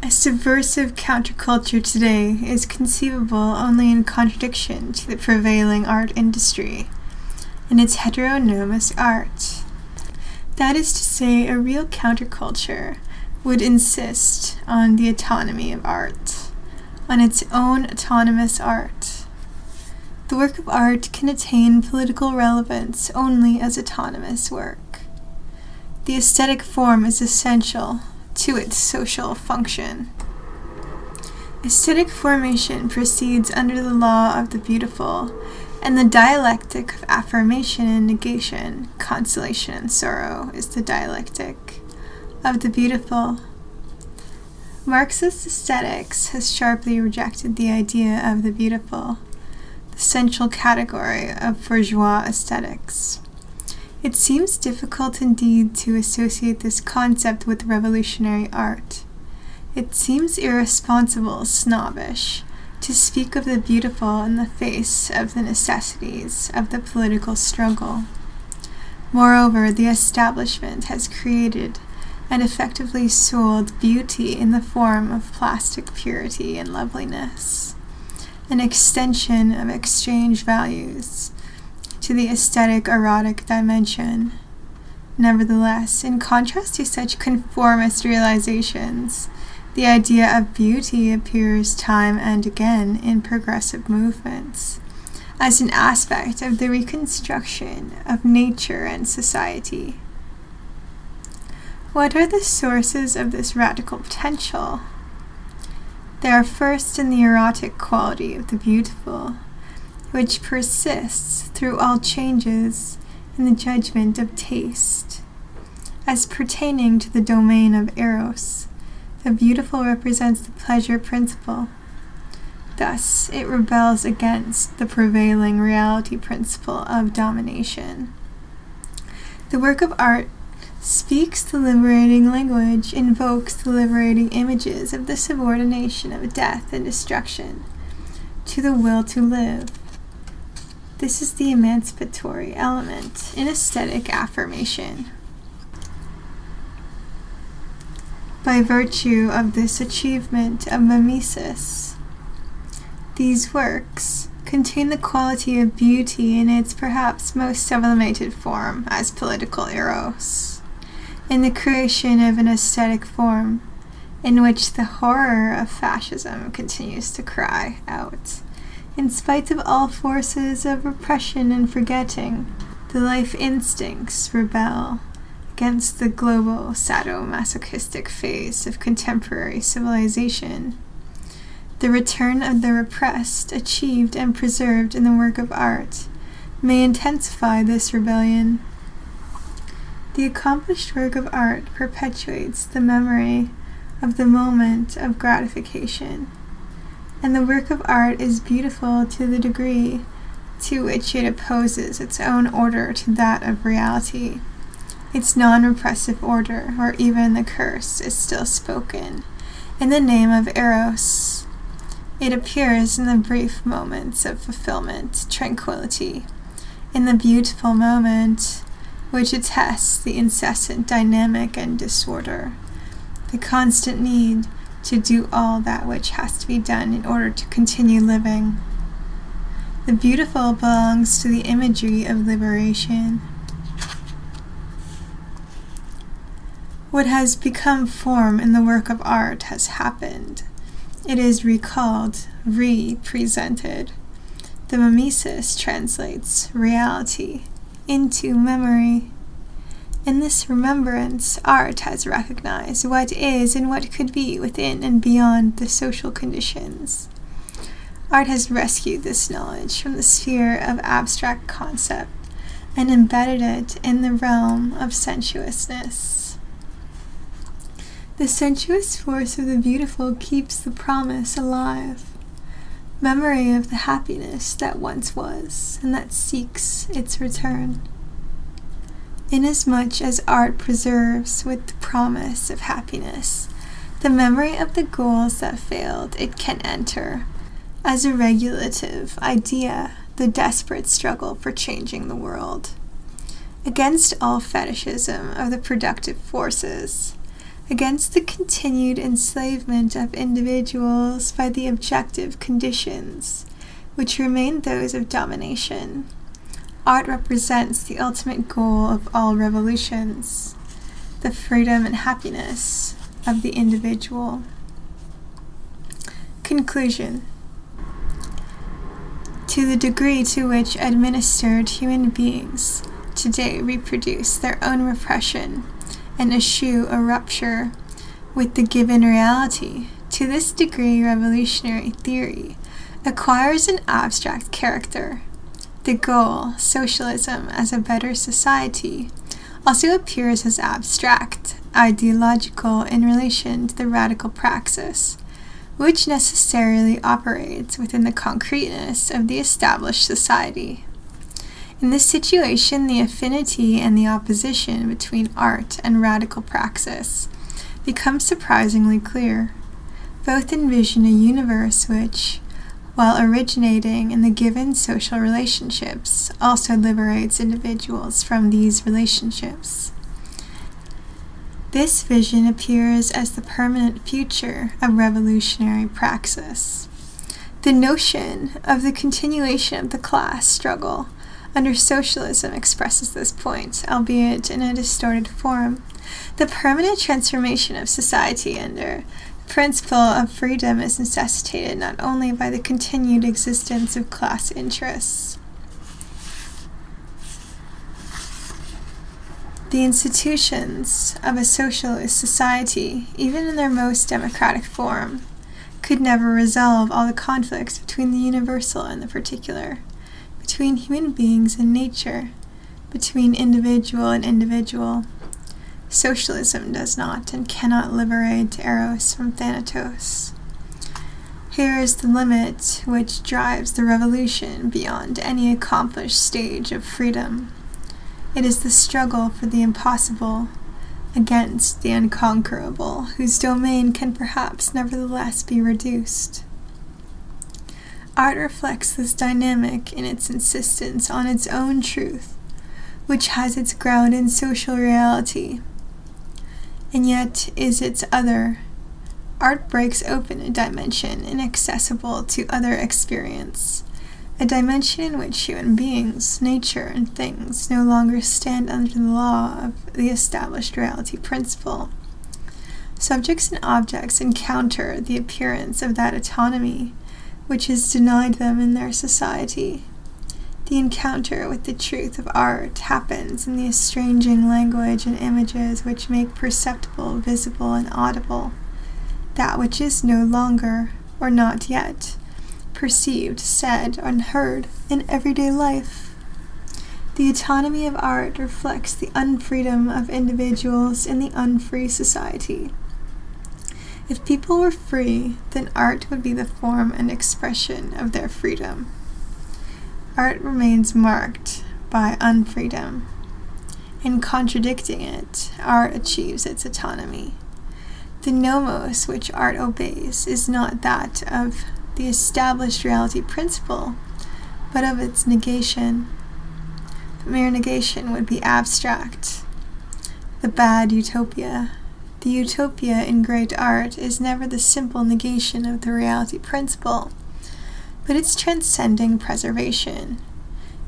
A subversive counterculture today is conceivable only in contradiction to the prevailing art industry and its heteronomous art. That is to say, a real counterculture would insist on the autonomy of art, on its own autonomous art. The work of art can attain political relevance only as autonomous work. The aesthetic form is essential to its social function. Aesthetic formation proceeds under the law of the beautiful, and the dialectic of affirmation and negation, consolation and sorrow, is the dialectic of the beautiful. Marxist aesthetics has sharply rejected the idea of the beautiful, the central category of bourgeois aesthetics. It seems difficult indeed to associate this concept with revolutionary art. It seems irresponsible, snobbish, to speak of the beautiful in the face of the necessities of the political struggle. Moreover, the establishment has created and effectively sold beauty in the form of plastic purity and loveliness, an extension of exchange values to the aesthetic erotic dimension. Nevertheless, in contrast to such conformist realizations, the idea of beauty appears time and again in progressive movements as an aspect of the reconstruction of nature and society. What are the sources of this radical potential? They are first in the erotic quality of the beautiful, which persists through all changes in the judgment of taste. As pertaining to the domain of eros, the beautiful represents the pleasure principle. Thus, it rebels against the prevailing reality principle of domination. The work of art speaks the liberating language, invokes the liberating images of the subordination of death and destruction to the will to live. This is the emancipatory element in aesthetic affirmation. By virtue of this achievement of mimesis, these works contain the quality of beauty in its perhaps most sublimated form as political eros, in the creation of an aesthetic form in which the horror of fascism continues to cry out. In spite of all forces of repression and forgetting, the life instincts rebel against the global sadomasochistic phase of contemporary civilization. The return of the repressed, achieved and preserved in the work of art, may intensify this rebellion. The accomplished work of art perpetuates the memory of the moment of gratification, and the work of art is beautiful to the degree to which it opposes its own order to that of reality. Its non-repressive order, or even the curse, is still spoken in the name of eros. It appears in the brief moments of fulfillment, tranquility, in the beautiful moment which attests the incessant dynamic and disorder, the constant need to do all that which has to be done in order to continue living. The beautiful belongs to the imagery of liberation. What has become form in the work of art has happened. It is recalled, re-presented. The mimesis translates reality into memory. In this remembrance, art has recognized what is and what could be within and beyond the social conditions. Art has rescued this knowledge from the sphere of abstract concept and embedded it in the realm of sensuousness. The sensuous force of the beautiful keeps the promise alive, memory of the happiness that once was and that seeks its return. Inasmuch as art preserves with the promise of happiness the memory of the goals that failed, it can enter, as a regulative idea, the desperate struggle for changing the world. Against all fetishism of the productive forces, against the continued enslavement of individuals by the objective conditions, which remain those of domination. Art represents the ultimate goal of all revolutions, the freedom and happiness of the individual. Conclusion. To the degree to which administered human beings today reproduce their own repression and eschew a rupture with the given reality, to this degree revolutionary theory acquires an abstract character. The goal, socialism as a better society, also appears as abstract, ideological in relation to the radical praxis, which necessarily operates within the concreteness of the established society. In this situation, the affinity and the opposition between art and radical praxis becomes surprisingly clear. Both envision a universe which, while originating in the given social relationships, also liberates individuals from these relationships. This vision appears as the permanent future of revolutionary praxis. The notion of the continuation of the class struggle under socialism expresses this point, albeit in a distorted form. The permanent transformation of society under the principle of freedom is necessitated not only by the continued existence of class interests. The institutions of a socialist society, even in their most democratic form, could never resolve all the conflicts between the universal and the particular, between human beings and nature, between individual and individual. Socialism does not and cannot liberate Eros from Thanatos. Here is the limit which drives the revolution beyond any accomplished stage of freedom. It is the struggle for the impossible against the unconquerable, whose domain can perhaps nevertheless be reduced. Art reflects this dynamic in its insistence on its own truth, which has its ground in social reality, and yet is its other. Art breaks open a dimension inaccessible to other experience, a dimension in which human beings, nature, and things no longer stand under the law of the established reality principle. Subjects and objects encounter the appearance of that autonomy which is denied them in their society. The encounter with the truth of art happens in the estranging language and images which make perceptible, visible, and audible that which is no longer, or not yet, perceived, said, and heard in everyday life. The autonomy of art reflects the unfreedom of individuals in the unfree society. If people were free, then art would be the form and expression of their freedom. Art remains marked by unfreedom. In contradicting it, art achieves its autonomy. The nomos which art obeys is not that of the established reality principle, but of its negation. But mere negation would be abstract, the bad utopia. The utopia in great art is never the simple negation of the reality principle, but its transcending preservation,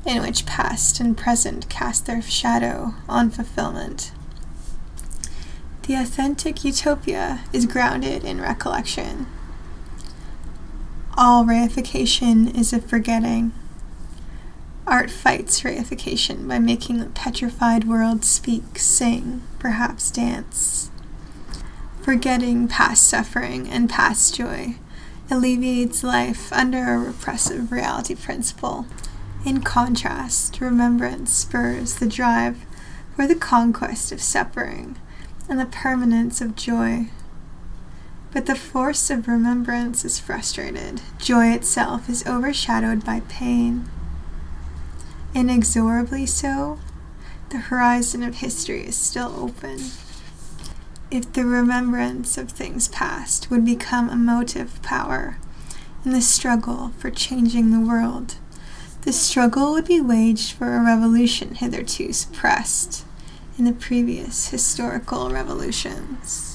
in which past and present cast their shadow on fulfillment. The authentic utopia is grounded in recollection. All reification is a forgetting. Art fights reification by making the petrified world speak, sing, perhaps dance. Forgetting past suffering and past joy alleviates life under a repressive reality principle. In contrast, remembrance spurs the drive for the conquest of suffering and the permanence of joy. But the force of remembrance is frustrated. Joy itself is overshadowed by pain. Inexorably so, the horizon of history is still open. If the remembrance of things past would become a motive power in the struggle for changing the world, the struggle would be waged for a revolution hitherto suppressed in the previous historical revolutions.